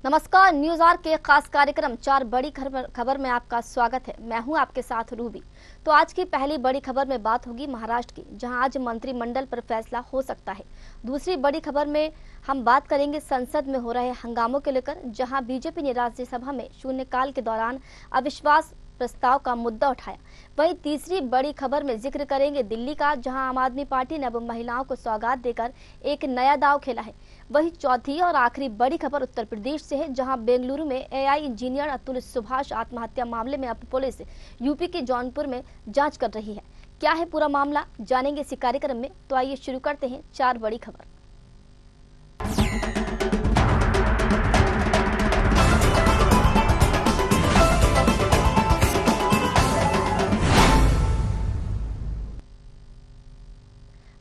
नमस्कार, news are के खास कार्यक्रम 4 बड़ी खबर में आपका स्वागत है। मैं हूं आपके साथ रूबी। तो आज की पहली बड़ी खबर में बात होगी महाराष्ट्र की, जहां आज मंत्रिमंडल पर फैसला हो सकता है। दूसरी बड़ी खबर में हम बात करेंगे संसद में हो रहे हंगामों को लेकर, जहां बीजेपी ने राज्यसभा में शून्यकाल के दौरान अविश्वास प्रस्ताव का मुद्दा उठाया। वहीं तीसरी बड़ी खबर में जिक्र करेंगे दिल्ली का, जहां आम आदमी पार्टी ने अब महिलाओं को सौगात देकर एक नया दांव खेला है। वहीं चौथी और आखिरी बड़ी खबर उत्तर प्रदेश से है, जहां बेंगलुरु में एआई इंजीनियर अतुल सुभाष आत्महत्या मामले में अब पुलिस यूपी के जौनपुर में जांच कर रही है। क्या है पूरा मामला, जानेंगे इसी कार्यक्रम में। तो आइए शुरू करते हैं 4 बड़ी खबर।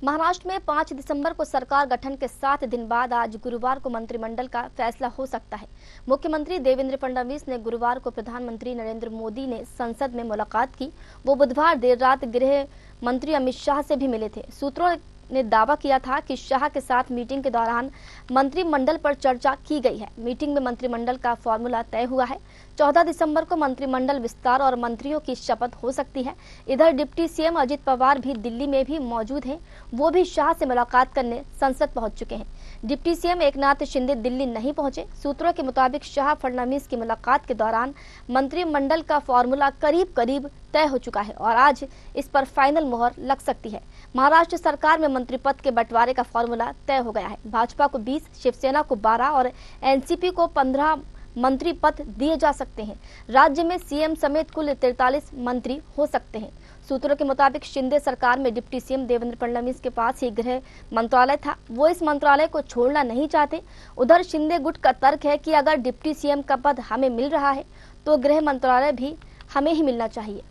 महाराष्ट्र में 5 दिसंबर को सरकार गठन के 7 दिन बाद आज गुरुवार को मंत्रिमंडल का फैसला हो सकता है। मुख्यमंत्री देवेंद्र फडणवीस ने गुरुवार को प्रधानमंत्री नरेंद्र मोदी ने संसद में मुलाकात की। वो बुधवार देर रात गृह मंत्री अमित शाह से भी मिले थे। सूत्रों ने दावा किया था कि शाह के साथ मीटिंग के दौरान मंत्रिमंडल पर चर्चा की गई है। मीटिंग में मंत्रिमंडल का फॉर्मूला तय हुआ है। 14 दिसंबर को मंत्रिमंडल विस्तार और मंत्रियों की शपथ हो सकती है। इधर डिप्टी सीएम अजित पवार भी दिल्ली में भी मौजूद हैं। वो भी शाह से मुलाकात करने संसद पहुंच चुके हैं। डिप्टी सीएम एकनाथ शिंदे दिल्ली नहीं पहुंचे। सूत्रों के मुताबिक शाह फडणवीस की मुलाकात के दौरान मंत्रिमंडल का फॉर्मूला करीब करीब तय हो चुका है और आज इस पर फाइनल मुहर लग सकती है। महाराष्ट्र सरकार में मंत्री पद के बंटवारे का फॉर्मूला तय हो गया है। भाजपा को 20, शिवसेना को 12 और एनसीपी को 15 मंत्री पद दिए जा सकते हैं। राज्य में सीएम समेत कुल 43 मंत्री हो सकते हैं। सूत्रों के मुताबिक शिंदे सरकार में डिप्टी सीएम देवेंद्र फडणवीस के पास ही गृह मंत्रालय था। वो इस मंत्रालय को छोड़ना नहीं चाहते। उधर शिंदे गुट का तर्क है कि अगर डिप्टी सीएम का पद हमें मिल रहा है तो गृह मंत्रालय भी हमें ही मिलना चाहिए।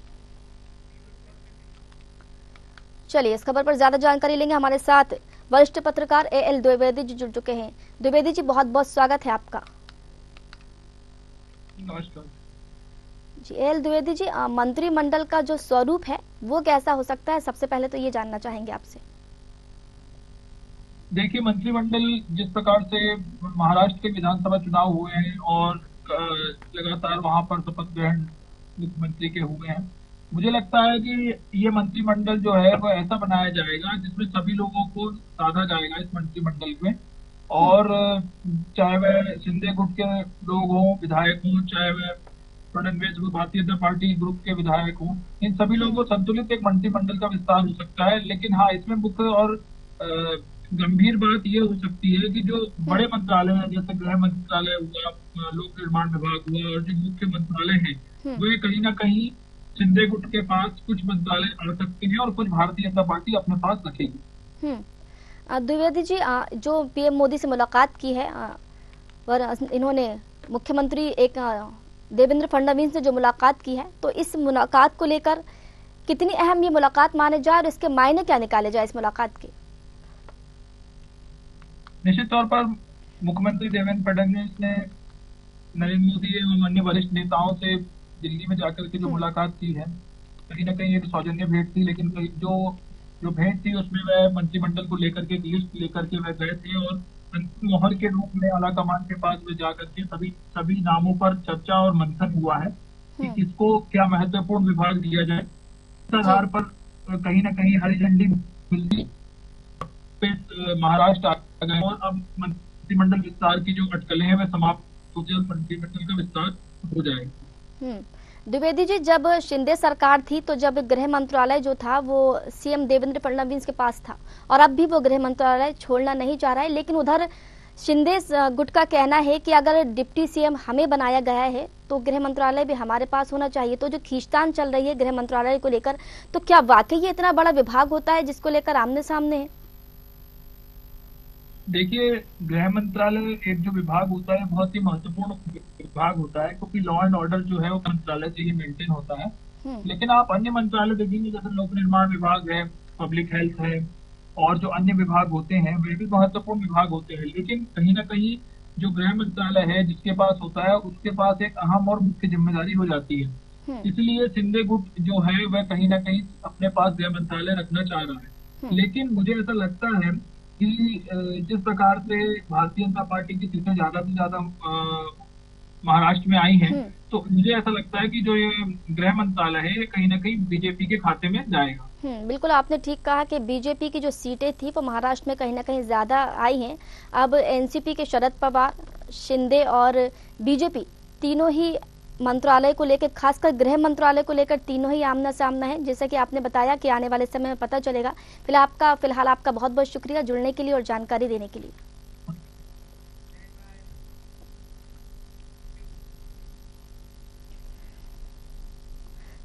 चलिए इस खबर पर ज्यादा जानकारी लेंगे। हमारे साथ वरिष्ठ पत्रकार एएल द्विवेदी जी जुड़ चुके हैं। द्विवेदी जी, बहुत बहुत स्वागत है आपका। नमस्कार जी। एएल द्विवेदी जी, मंत्रिमंडल का जो स्वरूप है वो कैसा हो सकता है, सबसे पहले तो ये जानना चाहेंगे आपसे। देखिए, मंत्रिमंडल जिस प्रकार से महाराष्ट्र के विधानसभा चुनाव हुए हैं और लगातार वहां पर शपथ ग्रहण मुख्यमंत्री के हुए हैं, मुझे लगता है कि ये मंत्रिमंडल जो है वो ऐसा बनाया जाएगा जिसमें सभी लोगों को साधा जाएगा इस मंत्रिमंडल में। और चाहे वह शिंदे गुट के लोग हों, विधायक हों, चाहे वह फडणवीस भारतीय जनता पार्टी ग्रुप के विधायक हों, इन सभी लोगों को संतुलित एक मंत्रिमंडल का विस्तार हो सकता है। लेकिन हाँ, इसमें मुख्य और गंभीर बात ये हो सकती है कि जो बड़े मंत्रालय हैं, जैसे गृह मंत्रालय हुआ, लोक निर्माण विभाग हुआ, और जो मुख्य मंत्रालय है वे कहीं ना कहीं शिंदे गुट के पास कुछ मंत्रालय आ सकते हैं और कुछ भारतीय जनता पार्टी अपने पास रखेगी। द्विवेदी जी, जो पीएम मोदी से मुलाकात की है और इन्होंने मुख्यमंत्री देवेंद्र फडणवीस से जो मुलाकात की है, तो इस मुलाकात को लेकर कितनी अहम ये मुलाकात माने जाए और इसके मायने क्या निकाले जाए इस मुलाकात के? निश्चित तौर पर मुख्यमंत्री देवेंद्र फडणवीस ने नरेंद्र मोदी एवं अन्य वरिष्ठ नेताओं से दिल्ली में जाकर के जो मुलाकात की है, कहीं ना कहीं एक सौजन्य भेंट थी। लेकिन जो भेंट थी उसमें वह मंत्रिमंडल को लेकर के लिस्ट लेकर के वह गए थे और अंतिम मोहर के रूप में आलाकमान के पास में जाकर के सभी नामों पर चर्चा और मंथन हुआ है कि किसको क्या महत्वपूर्ण विभाग दिया जाए। इस आधार पर कहीं ना कहीं हरी झंडी मिली, महाराष्ट्र आ गए और अब मंत्रिमंडल विस्तार की जो अटकलें हैं वह समाप्त हो जाए, मंत्रिमंडल का विस्तार हो जाएगा। द्विवेदी जी, जब शिंदे सरकार थी तो जब गृह मंत्रालय जो था वो सीएम देवेंद्र फडणवीस के पास था और अब भी वो गृह मंत्रालय छोड़ना नहीं चाह रहा है। लेकिन उधर शिंदे गुट का कहना है कि अगर डिप्टी सीएम हमें बनाया गया है तो गृह मंत्रालय भी हमारे पास होना चाहिए। तो जो खींचतान चल रही है गृह मंत्रालय को लेकर, तो क्या वाकई ये इतना बड़ा विभाग होता है जिसको लेकर आमने सामने है? देखिए, गृह मंत्रालय एक जो विभाग होता है बहुत ही महत्वपूर्ण विभाग होता है, क्योंकि लॉ एंड ऑर्डर जो है वो मंत्रालय से ही मेंटेन होता है। लेकिन आप अन्य मंत्रालय देखेंगे, जैसे लोक निर्माण विभाग है, पब्लिक हेल्थ है, और जो अन्य विभाग होते हैं वे भी महत्वपूर्ण विभाग होते हैं। लेकिन कहीं ना कहीं जो गृह मंत्रालय है जिसके पास होता है, उसके पास एक अहम और मुख्य जिम्मेदारी हो जाती है। इसलिए शिंदे गुट जो है वह कहीं ना कहीं अपने पास गृह मंत्रालय रखना चाह रहा है। लेकिन मुझे ऐसा लगता है कि जिस प्रकार से भारतीय जनता पार्टी की सीटें ज्यादा से ज्यादा महाराष्ट्र में आई हैं, तो मुझे ऐसा लगता है कि जो ये गृह मंत्रालय है ये कहीं ना कहीं बीजेपी के खाते में जाएगा। बिल्कुल आपने ठीक कहा कि बीजेपी की जो सीटें थी वो महाराष्ट्र में कहीं ना कहीं ज्यादा आई हैं। अब एनसीपी के शरद पवार, शिंदे और बीजेपी तीनों ही मंत्रालय को लेकर, खासकर गृह मंत्रालय को लेकर तीनों ही आमना सामना है, जैसा कि आपने बताया कि आने वाले समय में पता चलेगा। फिलहाल आपका बहुत बहुत शुक्रिया जुड़ने के लिए और जानकारी देने के लिए।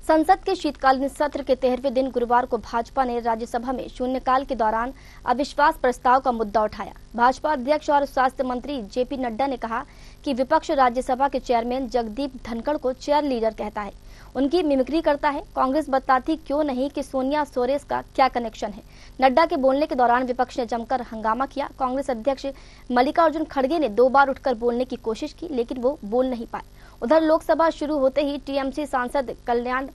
संसद के शीतकालीन सत्र के 13वें दिन गुरुवार को भाजपा ने राज्यसभा में शून्यकाल के दौरान अविश्वास प्रस्ताव का मुद्दा उठाया। भाजपा अध्यक्ष और स्वास्थ्य मंत्री जेपी नड्डा ने कहा कि विपक्ष राज्यसभा के चेयरमैन जगदीप धनखड़ को चेयर लीडर कहता है, उनकी मिमिक्री करता है। कांग्रेस बताती क्यों नहीं कि सोनिया सोरेस का क्या कनेक्शन है। नड्डा के बोलने के दौरान विपक्ष ने जमकर हंगामा किया। कांग्रेस अध्यक्ष मल्लिकार्जुन खड़गे ने 2 बार उठकर बोलने की कोशिश की, लेकिन वो बोल नहीं पाए। उधर लोकसभा शुरू होते ही टीएमसी सांसद कल्याण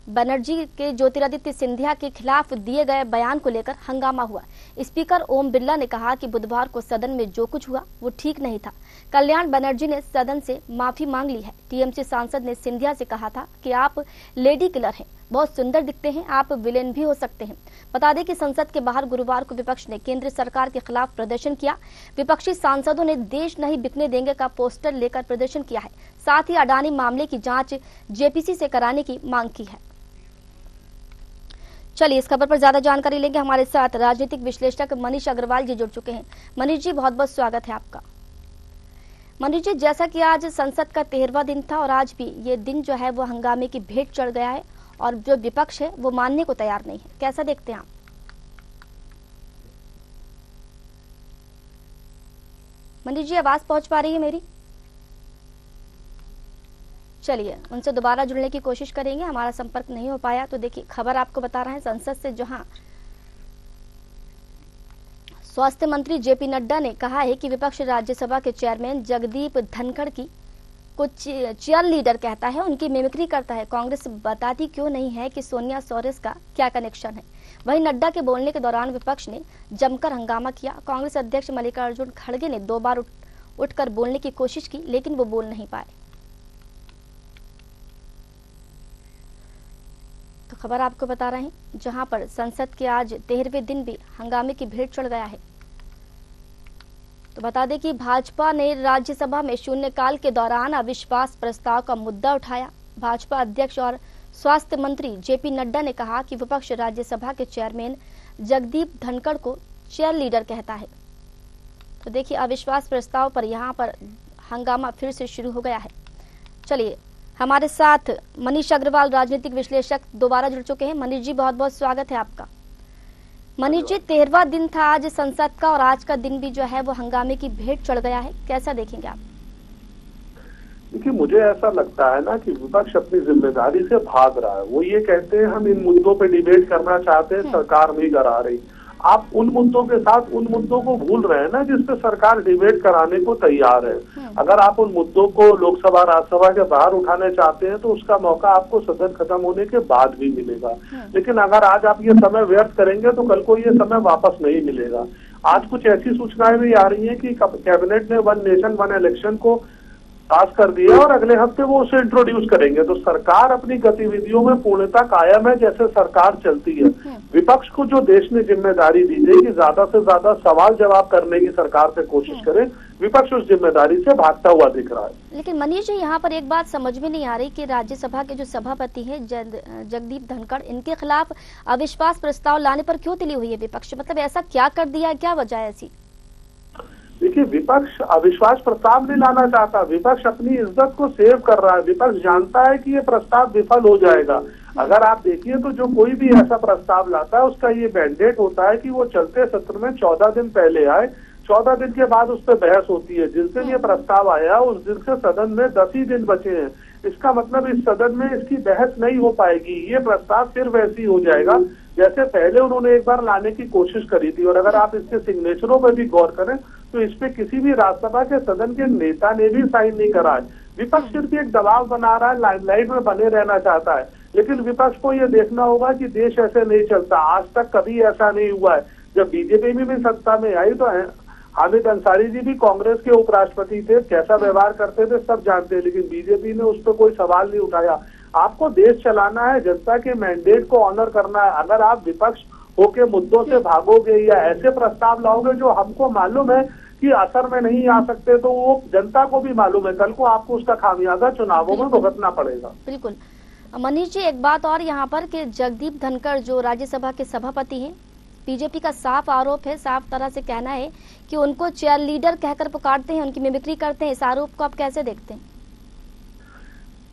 बनर्जी के ज्योतिरादित्य सिंधिया के खिलाफ दिए गए बयान को लेकर हंगामा हुआ। स्पीकर ओम बिरला ने कहा कि बुधवार को सदन में जो कुछ हुआ वो ठीक नहीं था। कल्याण बनर्जी ने सदन से माफी मांग ली है। टीएमसी सांसद ने सिंधिया से कहा था कि आप लेडी किलर हैं, बहुत सुंदर दिखते हैं, आप विलेन भी हो सकते हैं। बता दें कि संसद के बाहर गुरुवार को विपक्ष ने केंद्र सरकार के खिलाफ प्रदर्शन किया। विपक्षी सांसदों ने देश नहीं बिकने देंगे का पोस्टर लेकर प्रदर्शन किया है। साथ ही अडानी मामले की जांच जेपीसी से कराने की मांग की है। चलिए इस खबर पर ज्यादा जानकारी लेंगे। हमारे साथ राजनीतिक विश्लेषक मनीष अग्रवाल जी जुड़ चुके हैं। मनीष जी बहुत बहुत स्वागत है आपका। मनीष जी, जैसा कि आज संसद का 13वां दिन था और आज भी ये दिन जो है वो हंगामे की भेंट चढ़ गया है और जो विपक्ष है वो मानने को तैयार नहीं है, कैसा देखते हैं आप? मनीष जी आवाज पहुंच पा रही है मेरी? चलिए उनसे दोबारा जुड़ने की कोशिश करेंगे, हमारा संपर्क नहीं हो पाया। तो देखिए खबर आपको बता रहे हैं संसद से, जहां स्वास्थ्य मंत्री जेपी नड्डा ने कहा है कि विपक्ष राज्यसभा के चेयरमैन जगदीप धनखड़ की कुछ चेयर लीडर कहता है, उनकी मिमिक्री करता है। कांग्रेस बताती क्यों नहीं है कि सोनिया सोरेस का क्या कनेक्शन है। वहीं नड्डा के बोलने के दौरान विपक्ष ने जमकर हंगामा किया। कांग्रेस अध्यक्ष मल्लिकार्जुन खड़गे ने 2 बार उठकर बोलने की कोशिश की, लेकिन वो बोल नहीं पाए। तो खबर आपको बता रहे हैं जहां पर संसद के आज 13वें दिन भी हंगामे की भेंट चढ़ गया है। तो बता दें कि भाजपा ने राज्यसभा में शून्यकाल के दौरान अविश्वास प्रस्ताव का मुद्दा उठाया। भाजपा अध्यक्ष और स्वास्थ्य मंत्री जेपी नड्डा ने कहा कि विपक्ष राज्यसभा के चेयरमैन जगदीप धनखड़ को चेयर लीडर कहता है। तो देखिए अविश्वास प्रस्ताव पर यहाँ पर हंगामा फिर से शुरू हो गया है। चलिए हमारे साथ मनीष अग्रवाल राजनीतिक विश्लेषक दोबारा जुड़ चुके हैं। मनीष जी बहुत बहुत स्वागत है आपका। मनीष जी 13वां दिन था आज संसद का और आज का दिन भी जो है वो हंगामे की भेंट चढ़ गया है, कैसा देखेंगे आप? देखिए मुझे ऐसा लगता है ना कि विपक्ष अपनी जिम्मेदारी से भाग रहा है। वो ये कहते हैं हम इन मुद्दों पे डिबेट करना चाहते हैं, सरकार नहीं करा रही। आप उन मुद्दों के साथ उन मुद्दों को भूल रहे हैं ना जिसपे सरकार डिबेट कराने को तैयार है। अगर आप उन मुद्दों को लोकसभा राज्यसभा के बाहर उठाने चाहते हैं तो उसका मौका आपको सदन खत्म होने के बाद भी मिलेगा। लेकिन अगर आज आप ये समय व्यर्थ करेंगे तो कल को ये समय वापस नहीं मिलेगा। आज कुछ ऐसी सूचनाएं भी आ रही है कि कैबिनेट ने 1 नेशन 1 इलेक्शन को पास कर दिया और अगले हफ्ते वो उसे इंट्रोड्यूस करेंगे। तो सरकार अपनी गतिविधियों में पूर्णता कायम है जैसे सरकार चलती है। विपक्ष को जो देश ने जिम्मेदारी दी है कि ज्यादा से ज्यादा सवाल जवाब करने की सरकार से कोशिश करे, विपक्ष उस जिम्मेदारी से भागता हुआ दिख रहा है। लेकिन मनीष जी यहाँ पर एक बात समझ में नहीं आ रही कि राज्यसभा के जो सभापति हैं जगदीप धनखड़, इनके खिलाफ अविश्वास प्रस्ताव लाने पर क्यों तिली हुई है विपक्ष? मतलब ऐसा क्या कर दिया है, क्या वजह है ऐसी? देखिए विपक्ष अविश्वास प्रस्ताव नहीं लाना चाहता, विपक्ष अपनी इज्जत को सेव कर रहा है। विपक्ष जानता है कि ये प्रस्ताव विफल हो जाएगा। अगर आप देखिए तो जो कोई भी ऐसा प्रस्ताव लाता है उसका ये मैंडेट होता है कि वो चलते सत्र में 14 दिन पहले आए, 14 दिन के बाद उस पर बहस होती है। जिस दिन ये प्रस्ताव आया उस दिन से सदन में 10 ही दिन बचे हैं। इसका मतलब इस सदन में इसकी बहस नहीं हो पाएगी। ये प्रस्ताव फिर वैसे ही हो जाएगा जैसे पहले उन्होंने एक बार लाने की कोशिश करी थी। और अगर आप इसके सिग्नेचरों पर भी गौर करें तो इस पे किसी भी राज्यसभा के सदन के नेता ने भी साइन नहीं करा है। विपक्ष सिर्फ एक दबाव बना रहा है, लाइमलाइट में बने रहना चाहता है। लेकिन विपक्ष को ये देखना होगा कि देश ऐसे नहीं चलता। आज तक कभी ऐसा नहीं हुआ है। जब बीजेपी भी सत्ता में आई तो हामिद अंसारी जी भी कांग्रेस के उपराष्ट्रपति थे, कैसा व्यवहार करते थे सब जानते हैं, लेकिन बीजेपी ने उस पर कोई सवाल नहीं उठाया। आपको देश चलाना है, जनता के मैंडेट को ऑनर करना है। अगर आप विपक्ष होके मुद्दों से भागोगे या ऐसे प्रस्ताव लाओगे जो हमको मालूम है कि असर में नहीं आ सकते, तो वो जनता को भी मालूम है, कल को आपको उसका खामियाजा चुनावों में भुगतना पड़ेगा। बिल्कुल। मनीष जी, एक बात और यहाँ पर कि जगदीप धनखड़ जो राज्यसभा के सभापति हैं, बीजेपी का साफ आरोप है, साफ तरह से कहना है कि उनको चेयर लीडर कहकर पुकारते हैं, उनकी मिमिक्री करते हैं। इस आरोप को आप कैसे देखते हैं?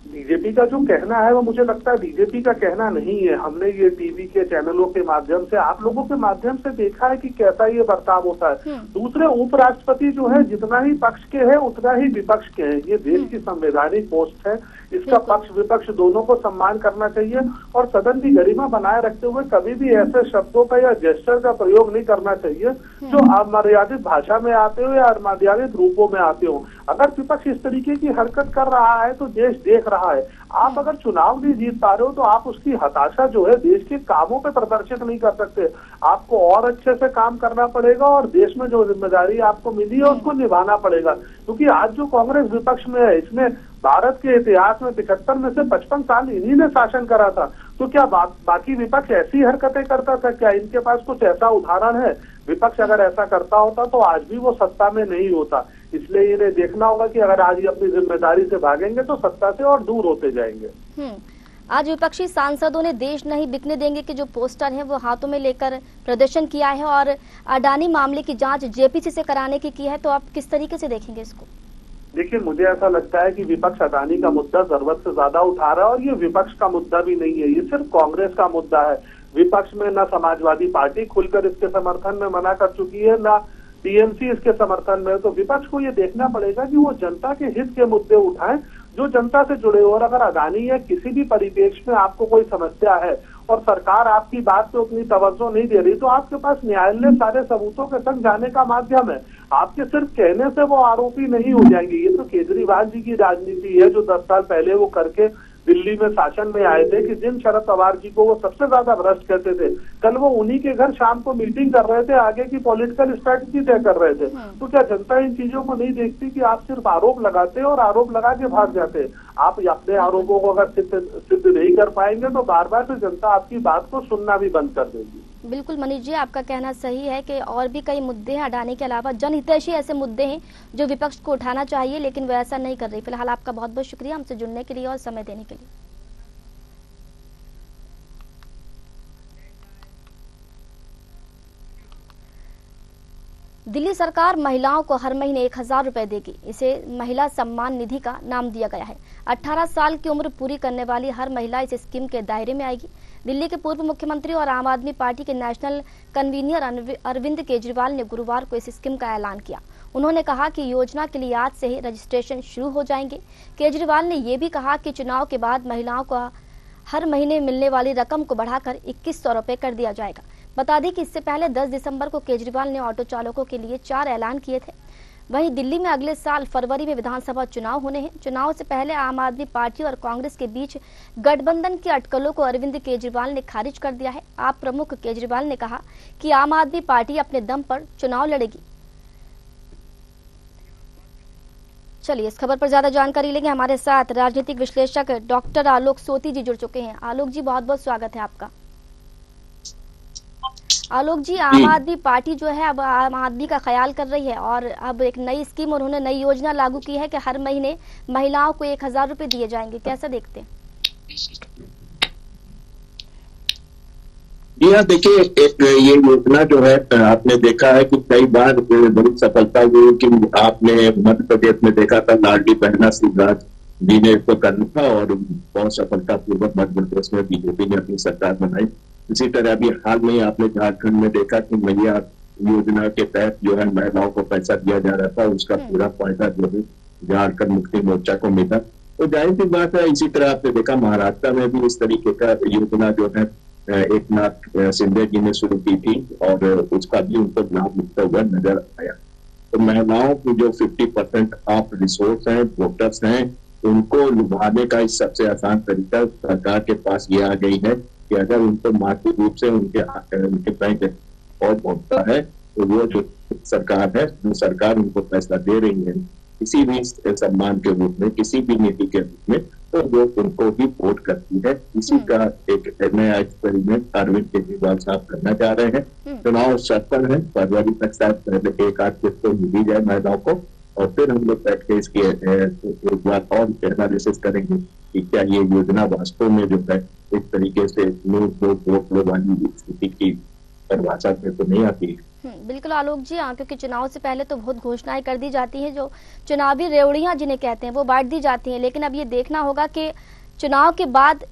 बीजेपी का जो कहना है वो मुझे लगता है बीजेपी का कहना नहीं है। हमने ये टीवी के चैनलों के माध्यम से, आप लोगों के माध्यम से देखा है कि कैसा ये बर्ताव होता है। दूसरे उपराष्ट्रपति जो है जितना ही पक्ष के हैं उतना ही विपक्ष के हैं। ये देश की संवैधानिक पोस्ट है, इसका पक्ष विपक्ष दोनों को सम्मान करना चाहिए और सदन की गरिमा बनाए रखते हुए कभी भी ऐसे शब्दों का या जेस्चर का प्रयोग नहीं करना चाहिए जो अमर्यादित भाषा में आते हो या अमर्यादित रूपों में आते हो। अगर विपक्ष इस तरीके की हरकत कर रहा है तो देश देख रहा है। आप अगर चुनाव नहीं जीत पा रहे हो तो आप उसकी हताशा जो है देश के कामों पे प्रदर्शित नहीं कर सकते। आपको और अच्छे से काम करना पड़ेगा और देश में जो जिम्मेदारी आपको मिली है उसको निभाना पड़ेगा। क्योंकि आज जो कांग्रेस विपक्ष में है, इसमें भारत के इतिहास में 75 में से 55 साल इन्हीं ने शासन करा था। तो क्या बाकी विपक्ष ऐसी हरकतें करता था? क्या इनके पास कुछ ऐसा उदाहरण है? विपक्ष अगर ऐसा करता होता तो आज भी वो सत्ता में नहीं होता। इसलिए इन्हें देखना होगा कि अगर आज ये अपनी जिम्मेदारी से भागेंगे तो सत्ता से और दूर होते जाएंगे। आज विपक्षी सांसदों ने देश नहीं बिकने देंगे कि जो पोस्टर है वो हाथों में लेकर प्रदर्शन किया है और अडानी मामले की जांच जेपीसी से कराने की है, तो आप किस तरीके से देखेंगे इसको? देखिए, मुझे ऐसा लगता है कि विपक्ष अडानी का मुद्दा जरूरत से ज्यादा उठा रहा है और ये विपक्ष का मुद्दा भी नहीं है, ये सिर्फ कांग्रेस का मुद्दा है। विपक्ष में न समाजवादी पार्टी खुलकर इसके समर्थन में मना कर चुकी है, न टीएमसी इसके समर्थन में। तो विपक्ष को ये देखना पड़ेगा कि वो जनता के हित के मुद्दे उठाएं जो जनता से जुड़े हो। और अगर अडानी या किसी भी परिप्रेक्ष्य में आपको कोई समस्या है और सरकार आपकी बात पे उतनी तवज्जो नहीं दे रही तो आपके पास न्यायालय सारे सबूतों के संग जाने का माध्यम है। आपके सिर्फ कहने से वो आरोपी नहीं हो जाएंगे। ये तो केजरीवाल जी की राजनीति है जो 10 साल पहले वो करके दिल्ली में शासन में आए थे कि जिन शरद पवार जी को वो सबसे ज्यादा भ्रष्ट कहते थे, कल वो उन्हीं के घर शाम को मीटिंग कर रहे थे, आगे की पॉलिटिकल स्ट्रेटजी तय कर रहे थे। तो क्या जनता इन चीजों को नहीं देखती कि आप सिर्फ आरोप लगाते और आरोप लगा के भाग जाते? आप अपने आरोपों को अगर सिद्ध नहीं कर पाएंगे तो बार बार से जनता आपकी बात को सुनना भी बंद कर देगी। बिल्कुल मनीष जी, आपका कहना सही है कि और भी कई मुद्दे हैं अडानी के अलावा, जनहितैषी ऐसे मुद्दे हैं जो विपक्ष को उठाना चाहिए, लेकिन वो ऐसा नहीं कर रही। फिलहाल आपका बहुत बहुत शुक्रिया हमसे जुड़ने के लिए और समय देने के लिए। दिल्ली सरकार महिलाओं को हर महीने 1000 रुपए देगी। इसे महिला सम्मान निधि का नाम दिया गया है। 18 साल की उम्र पूरी करने वाली हर महिला इस स्कीम के दायरे में आएगी। दिल्ली के पूर्व मुख्यमंत्री और आम आदमी पार्टी के नेशनल कन्वीनर अरविंद केजरीवाल ने गुरुवार को इस स्कीम का ऐलान किया। उन्होंने कहा कि योजना के लिए आज से ही रजिस्ट्रेशन शुरू हो जाएंगे। केजरीवाल ने यह भी कहा कि चुनाव के बाद महिलाओं को हर महीने मिलने वाली रकम को बढ़ाकर 2100 रुपए कर दिया जाएगा। बता दें कि इससे पहले 10 दिसंबर को केजरीवाल ने ऑटो चालकों के लिए 4 ऐलान किए थे। वहीं दिल्ली में अगले साल फरवरी में विधानसभा चुनाव होने हैं। चुनाव से पहले आम आदमी पार्टी और कांग्रेस के बीच गठबंधन की अटकलों को अरविंद केजरीवाल ने खारिज कर दिया है। आप प्रमुख केजरीवाल ने कहा कि आम आदमी पार्टी अपने दम पर चुनाव लड़ेगी। चलिए इस खबर पर ज्यादा जानकारी लेंगे। हमारे साथ राजनीतिक विश्लेषक डॉक्टर आलोक सोती जी जुड़ चुके हैं। आलोक जी, बहुत बहुत स्वागत है आपका। आलोक जी, आम आदमी पार्टी जो है अब आम आदमी का ख्याल कर रही है और अब एक नई स्कीम उन्होंने नई योजना लागू की है कि हर महीने महिलाओं को 1000 रुपए दिए जाएंगे। कैसा देखते हैं? जी हाँ, देखिए ये योजना जो है आपने देखा है कि कई बार बड़ी सफलता हुई कि आपने मध्य प्रदेश में देखा था लाडली बहना शिवराज जी ने इसको करना था और बहुत सफलतापूर्वक मध्य प्रदेश में बीजेपी ने अपनी सरकार बनाई। इसी तरह अभी हाल में आपने झारखंड में देखा कि मैया योजना के तहत जो है महिलाओं को पैसा दिया जा रहा था, उसका पूरा फायदा जो है झारखंड मुक्ति मोर्चा को मिला। तो जाहिर सी बात है, इसी तरह आपने देखा महाराष्ट्र में भी इस तरीके का योजना जो है एक नाथ शिंदे जी ने शुरू की थी और उसका भी उनको लाभ मिलता हुआ नजर आया। तो महिलाओं की जो 50% ऑफ रिसोर्स हैं, वोटर्स हैं, उनको लुभाने का इस सबसे आसान तरीका सरकार के पास ये आ गई है कि अगर उनको मानसिक रूप से उनके बैंक अकाउंट पहुंचता है तो वो जो सरकार है, जो सरकार उनको पैसा दे रही है किसी भी सम्मान के रूप में, किसी भी नीति के रूप में, तो वो उनको भी वोट करती है। इसी का एक नया एक्सपेरिमेंट अरविंद केजरीवाल साहब करना चाह रहे हैं। चुनाव सफल है, फरवरी तक शायद पहले एक आध किस्त तो मिली जाए महिलाओं को, और फिर हम लोग बैठ के इसकी एक बार और एनालिसिस करेंगे कि क्या ये योजना वास्तव में जो है इस तरीके से वोट वाली स्थिति की परिभाषा में तो नहीं आती है। बिल्कुल आलोक जी, क्योंकि चुनाव से पहले तो बहुत घोषणाएं कर दी जाती हैं, जो चुनावी रेवड़ियां जिन्हें कहते हैं वो बांट दी जाती हैं, लेकिन अब ये देखना होगा कि चुनाव के बाद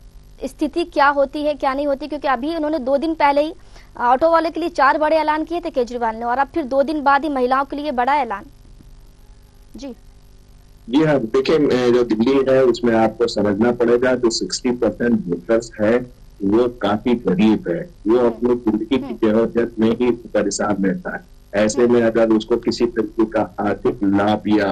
स्थिति क्या होती है क्या नहीं होती, क्योंकि अभी उन्होंने 2 दिन पहले ही ऑटो वाले के लिए 4 बड़े ऐलान किए थे केजरीवाल ने, और अब फिर 2 दिन बाद ही महिलाओं के लिए बड़ा ऐलान। जी हाँ, देखिए जो दिल्ली है उसमें आपको समझना पड़ेगा जो 60% वोटर्स है वो काफी गरीब है, वो अपनी जिंदगी की जरूरत में ही परेशान रहता है। ऐसे में अगर उसको किसी तरीके का आर्थिक लाभ या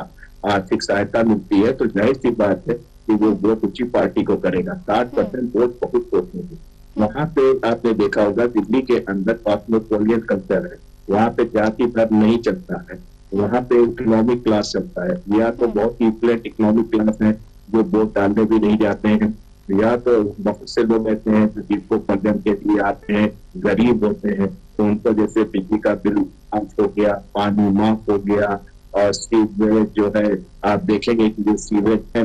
आर्थिक सहायता मिलती है तो जाहिर सी बात है कि वो वोट ऊंची पार्टी को करेगा। 60% वोट बहुत होते हैं। वहां पे आपने देखा होगा दिल्ली के अंदर कॉस्मोपोलियन कल्चर है, वहां पे जाति धर्म नहीं चलता है, वहां पे इकोनॉमिक क्लास चलता है, या तो बहुत ही फ्लैट इकोनॉमिक क्लास है जो वोट डालने भी नहीं जाते हैं, या तो बहुत से लोग ऐसे हैं जो जिनको पढ़ने के लिए आते हैं, गरीब होते हैं, तो उनको जैसे बिजली का बिल माफ हो गया, पानी माफ हो गया, और सीवरेज जो है आप देखेंगे कि जो सीवरेज है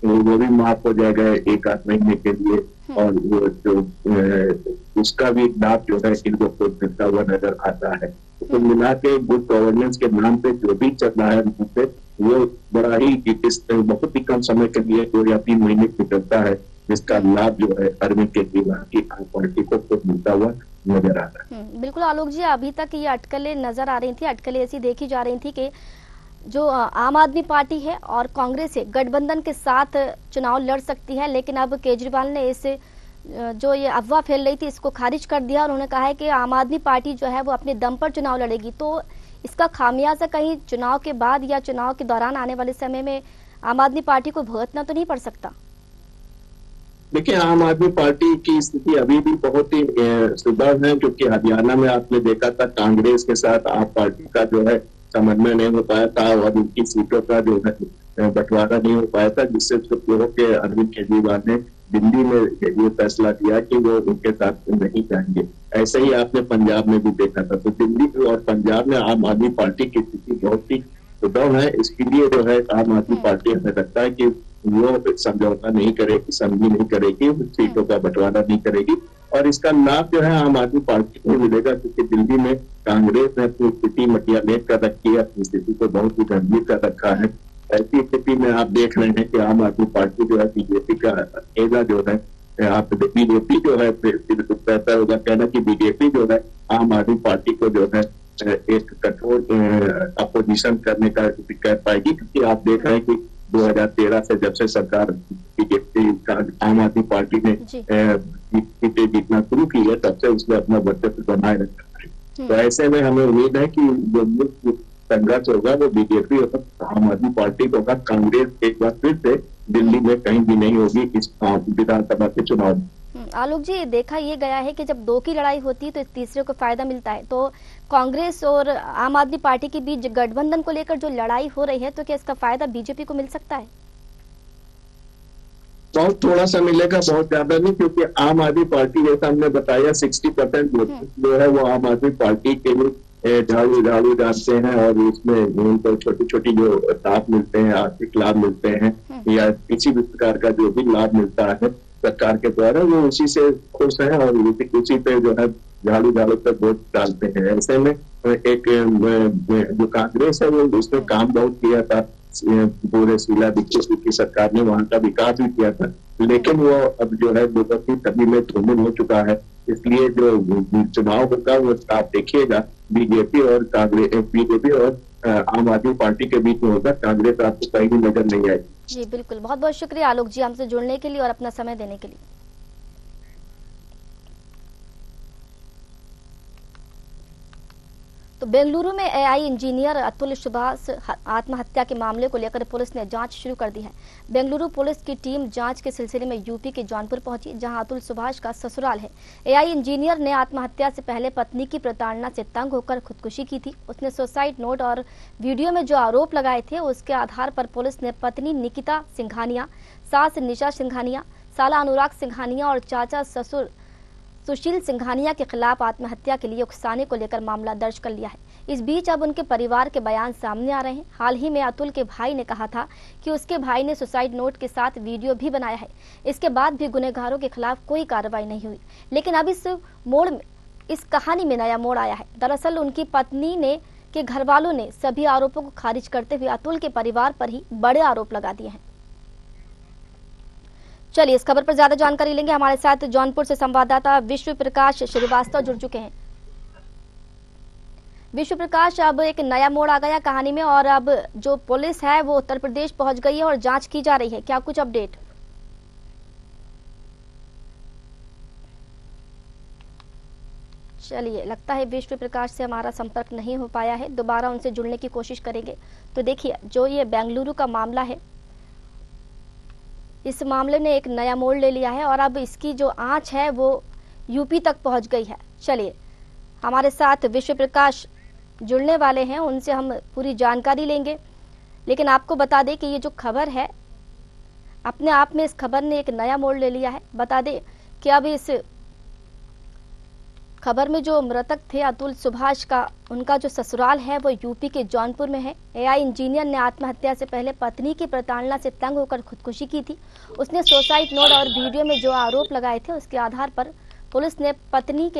वो भी माफ हो जाएगा 1-8 महीने के लिए, और वो जो उसका भी लाभ जो है इनको खुद मिलता हुआ नजर आता है। तो मिला के गुड गवर्नेंस के नाम पे जो भी चल रहा है वहाँ पे वो बड़ा ही बहुत ही कम समय के लिए 2 या 3 महीने गुजरता है, जिसका लाभ जो है अरविंद केजरीवाल की आम पार्टी को खुद मिलता हुआ नजर आ रहा है। बिल्कुल आलोक जी, अभी तक ये अटकलें नजर आ रही थी, अटकलें ऐसी देखी जा रही थी कि जो आम आदमी पार्टी है और कांग्रेस है गठबंधन के साथ चुनाव लड़ सकती है, लेकिन अब केजरीवाल ने इसे जो ये अफवाह फैल रही थी इसको खारिज कर दिया, और उन्होंने कहा है कि आम आदमी पार्टी जो है वो अपने दम पर चुनाव लड़ेगी। तो इसका खामियाजा कहीं चुनाव के बाद या चुनाव के दौरान आने वाले समय में आम आदमी पार्टी को भुगतना तो नहीं पड़ सकता? देखिए, आम आदमी पार्टी की स्थिति अभी भी बहुत ही सुदृढ़ है, क्योंकि हरियाणा में आपने देखा था कांग्रेस के साथ आप पार्टी का जो है समन्वय नहीं हो पाया था, और उनकी सीटों का जो है बंटवारा नहीं हो पाया था, जिससे के अरविंद केजरीवाल ने दिल्ली में ये फैसला किया कि वो उनके साथ नहीं जाएंगे। ऐसे ही आपने पंजाब में भी देखा था। तो दिल्ली और पंजाब में आम आदमी पार्टी की स्थिति बहुत ही सुदृढ़ है। इसके लिए जो है आम आदमी पार्टी हमें लगता है कि वो समझौता नहीं करेगी, संधि नहीं करेगी, सीटों का बंटवारा नहीं करेगी, और इसका लाभ जो है आम आदमी पार्टी को मिलेगा, क्योंकि दिल्ली में कांग्रेस ने अपनी स्थिति मटियामेट कर रखी है, अपनी स्थिति को बहुत ही गंभीर कर रखा है। ऐसी स्थिति में आप देख रहे हैं कि आम आदमी पार्टी जो है बीजेपी का अकेला जो है, आप बीजेपी जो है बेहतर होगा कहना कि बीजेपी जो है आम आदमी पार्टी को जो है एक कठोर अपोजिशन करने का कर पाएगी, क्योंकि आप देख रहे हैं कि 2013 से जब से सरकार बीजेपी आम आदमी पार्टी ने सीटें जीतना शुरू की है, तब से उसने अपना वर्चस्व बनाए रखा है। तो ऐसे में हमें उम्मीद है कि जो मुख्य संघर्ष होगा वो बीजेपी और आम आदमी पार्टी को होगा। कांग्रेस एक बार फिर से दिल्ली में कहीं भी नहीं होगी इस विधानसभा के चुनाव में। आलोक जी, देखा ये गया है कि जब 2 की लड़ाई होती है तो तीसरे को फायदा मिलता है। तो कांग्रेस और आम आदमी पार्टी के बीच गठबंधन को लेकर जो लड़ाई हो रही है, तो क्या इसका फायदा बीजेपी को मिल सकता है? बहुत थोड़ा सा मिलेगा, बहुत ज्यादा नहीं, क्योंकि आम आदमी पार्टी जैसा हमने बताया 60% जो है वो आम आदमी पार्टी के लिए झाड़ू डालते हैं, और उसमें उनको छोटी छोटी जो लाभ मिलते हैं, आर्थिक लाभ मिलते हैं, या किसी भी प्रकार का जो भी लाभ मिलता है सरकार के द्वारा, वो उसी से खुश है और उसी पे जो है झाड़ू पर वोट डालते हैं। ऐसे में एक जो कांग्रेस है वो उसने काम बहुत किया था, पूरे शीला दीक्षित की सरकार ने वहां का विकास भी किया था, लेकिन वो अब जो है लोगों की सभी में धूमिल हो चुका है। इसलिए जो चुनाव होगा वो आप देखिएगा बीजेपी और कांग्रेस, बीजेपी और आम आदमी पार्टी के बीच में होगा। कांग्रेस आपको कहीं भी नजर नहीं आएगी। जी बिल्कुल, बहुत बहुत शुक्रिया आलोक जी हमसे जुड़ने के लिए और अपना समय देने के लिए। तो बेंगलुरु में एआई इंजीनियर अतुल सुभाष आत्महत्या के मामले को लेकर पुलिस ने जांच शुरू कर दी है। बेंगलुरु पुलिस की टीम जांच के सिलसिले में यूपी के जौनपुर पहुंची, जहां अतुल सुभाष का ससुराल है। एआई इंजीनियर ने आत्महत्या से पहले पत्नी की प्रताड़ना से तंग होकर खुदकुशी की थी। उसने सुसाइड नोट और वीडियो में जो आरोप लगाए थे उसके आधार पर पुलिस ने पत्नी निकिता सिंघानिया, सास निशा सिंघानिया, साला अनुराग सिंघानिया और चाचा ससुर सुशील सिंघानिया के खिलाफ आत्महत्या के लिए उकसाने को लेकर मामला दर्ज कर लिया है। इस बीच अब उनके परिवार के बयान सामने आ रहे हैं। हाल ही में अतुल के भाई ने कहा था कि उसके भाई ने सुसाइड नोट के साथ वीडियो भी बनाया है। इसके बाद भी गुनहगारों के खिलाफ कोई कार्रवाई नहीं हुई, लेकिन अब इस कहानी में नया मोड़ आया है। दरअसल उनकी पत्नी ने के घर वालों ने सभी आरोपों को खारिज करते हुए अतुल के परिवार पर ही बड़े आरोप लगा दिए हैं। चलिए इस खबर पर ज्यादा जानकारी लेंगे। हमारे साथ जौनपुर से संवाददाता विश्व प्रकाश श्रीवास्तव जुड़ चुके हैं। विश्व प्रकाश, अब एक नया मोड़ आ गया कहानी में और अब जो पुलिस है वो उत्तर प्रदेश पहुंच गई है और जांच की जा रही है, क्या कुछ अपडेट? चलिए, लगता है विश्व प्रकाश से हमारा संपर्क नहीं हो पाया है, दोबारा उनसे जुड़ने की कोशिश करेंगे। तो देखिए, जो ये बेंगलुरु का मामला है, इस मामले ने एक नया मोड़ ले लिया है और अब इसकी जो आंच है वो यूपी तक पहुंच गई है। चलिए, हमारे साथ विश्व प्रकाश जुड़ने वाले हैं, उनसे हम पूरी जानकारी लेंगे। लेकिन आपको बता दें कि ये जो खबर है, अपने आप में इस खबर ने एक नया मोड़ ले लिया है। बता दें कि अब इस खबर में जो मृतक थे अतुल सुभाष का, उनका जो ससुराल है वो यूपी के जौनपुर में है। एआई इंजीनियर ने आत्महत्या से पहले पत्नी की प्रताड़ना से तंग होकर खुदकुशी की थी। उसने सुसाइड नोट और वीडियो में जो आरोप लगाए थे उसके आधार पर पुलिस ने पत्नी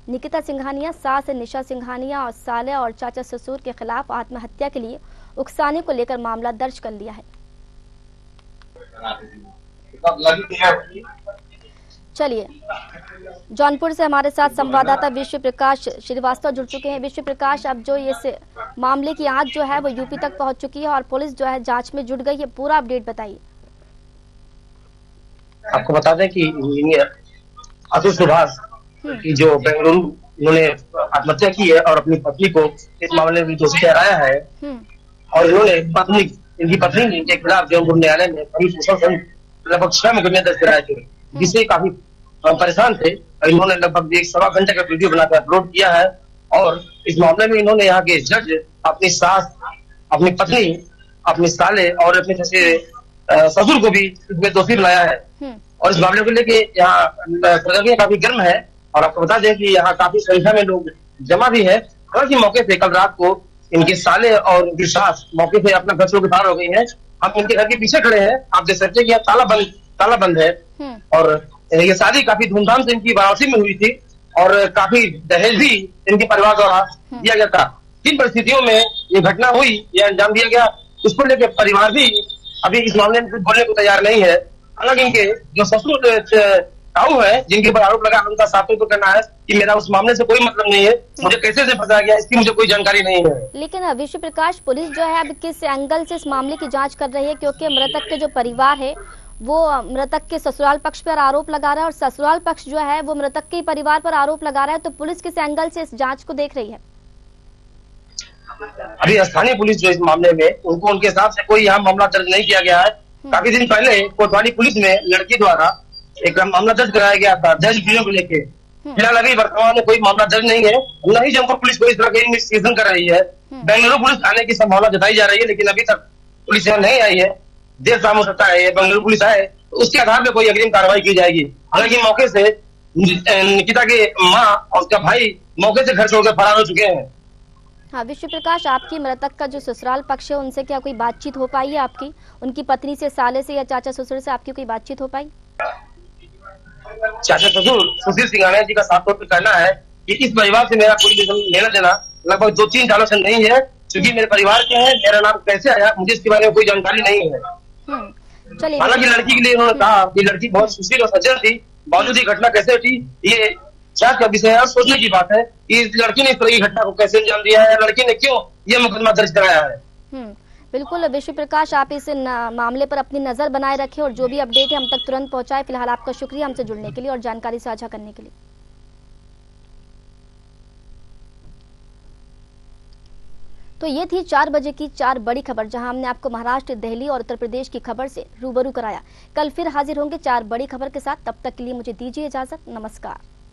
निकिता सिंघानिया, सास निशा सिंघानिया और साले और चाचा ससुर के खिलाफ आत्महत्या के लिए उकसाने को लेकर मामला दर्ज कर लिया है। चलिए, जौनपुर से हमारे साथ संवाददाता विश्व प्रकाश श्रीवास्तव जुड़ चुके हैं। विश्व प्रकाश, अब जो ये मामले की आंच जो है वो यूपी तक पहुंच चुकी है और पुलिस जो है जांच में जुट गई है, पूरा अपडेट बताइए। आपको बता दें कि इंजीनियर अतुल सुभाष की जो बेंगलुरु उन्होंने आत्महत्या की है और अपनी पत्नी को इस मामले में दोषी ठहराया है और इन्होंने इनकी पत्नी के खिलाफ जौनपुर न्यायालय में लगभग 6 मुकदमे दर्ज कराए थे, जिससे काफी परेशान थे। इन्होंने लगभग 1.25 घंटे का वीडियो बनाकर अपलोड किया है और इस मामले में इन्होंने यहाँ के जज, अपनी सास, अपनी पत्नी, अपने साले और अपने ससुर को भी इसमें दोषी बनाया है। और इस मामले को लेके यहाँ प्रक्रिया काफी गर्म है और आपको बता दें कि यहाँ काफी संख्या में लोग जमा भी है। हालांकि मौके से कल रात को इनके साले और इनकी सास मौके से अपना घर छोड़ के फरार हो गई है। हम इनके घर के पीछे खड़े हैं, आप देख सकते हैं कि यहाँ ताला बंद है और ये शादी काफी धूमधाम से इनकी वाराणसी में हुई थी और काफी दहेज भी इनके परिवार द्वारा दिया गया था। किन परिस्थितियों में ये घटना हुई या अंजाम दिया गया, उसको लेकर परिवार भी अभी इस मामले में बोलने को तैयार नहीं है। हालांकि इनके जो ससुर ताऊ है, जिनके ऊपर आरोप लगा, उनका साफ तौर पर कहना है कि मेरा उस मामले से कोई मतलब नहीं है, मुझे कैसे से फंसाया गया इसकी मुझे कोई जानकारी नहीं है। लेकिन विश्व प्रकाश, पुलिस जो है अब किस एंगल से इस मामले की जांच कर रही है? क्योंकि मृतक के जो परिवार है वो मृतक के ससुराल पक्ष पर आरोप लगा रहा है और ससुराल पक्ष जो है वो मृतक के परिवार पर आरोप लगा रहा है, तो पुलिस किस एंगल से इस जांच को देख रही है? अभी स्थानीय पुलिस जो इस मामले में, उनको उनके हिसाब से कोई यहाँ मामला दर्ज नहीं किया गया है। काफी दिन पहले कोतवाली पुलिस में लड़की द्वारा एक मामला दर्ज कराया गया था दहेज वीडियो को लेके। फिलहाल अभी वर्तमान में कोई मामला दर्ज नहीं है, न ही जौनपुर पुलिस कोई इस तरह की इन्वेस्टिगेशन कर रही है। बेंगलुरु पुलिस आने की संभावना जताई जा रही है, लेकिन अभी तक पुलिस यहाँ नहीं आई है। देर शाम हो सकता है बेंगलुरु पुलिस आए तो उसके आधार पर कोई अग्रिम कार्रवाई की जाएगी। हालांकि मौके से निकिता के माँ और उसका भाई मौके से घर छोड़कर फरार हो चुके हैं। हाँ विश्व प्रकाश, आपकी मृतक का जो ससुराल पक्ष है उनसे क्या कोई बातचीत हो पाई है आपकी? उनकी पत्नी से, साले से या चाचा ससुर से आपकी कोई बातचीत हो पाई? चाचा ससुर सुशील सिंघानिया जी का साफ तौर पर कहना है कि इस परिवार से मेरा कोई लेना देना लगभग 2-3 सालों से नहीं है, क्योंकि मेरे परिवार के हैं, मेरा नाम कैसे आया मुझे इसके बारे में कोई जानकारी नहीं है। हालांकि लड़की के लिए उन्होंने कहा कि लड़की बहुत सुशील और सज्जन थी, बावजूद ये घटना कैसे हुई ये जांच का विषय है। सोचने की बात है कि इस लड़की ने इस तरह की घटना को कैसे अंजाम दिया है, लड़की ने क्यों ये मुकदमा दर्ज कराया है। बिल्कुल विश्व प्रकाश, आप इस मामले पर अपनी नजर बनाए रखें और जो भी अपडेट है हम तक तुरंत पहुंचाए। फिलहाल आपका शुक्रिया हमसे जुड़ने के लिए और जानकारी साझा करने के लिए। तो ये थी 4 बजे की 4 बड़ी खबर, जहां हमने आपको महाराष्ट्र, दिल्ली और उत्तर प्रदेश की खबर से रूबरू कराया। कल फिर हाजिर होंगे 4 बड़ी खबर के साथ। तब तक के लिए मुझे दीजिए इजाजत। नमस्कार।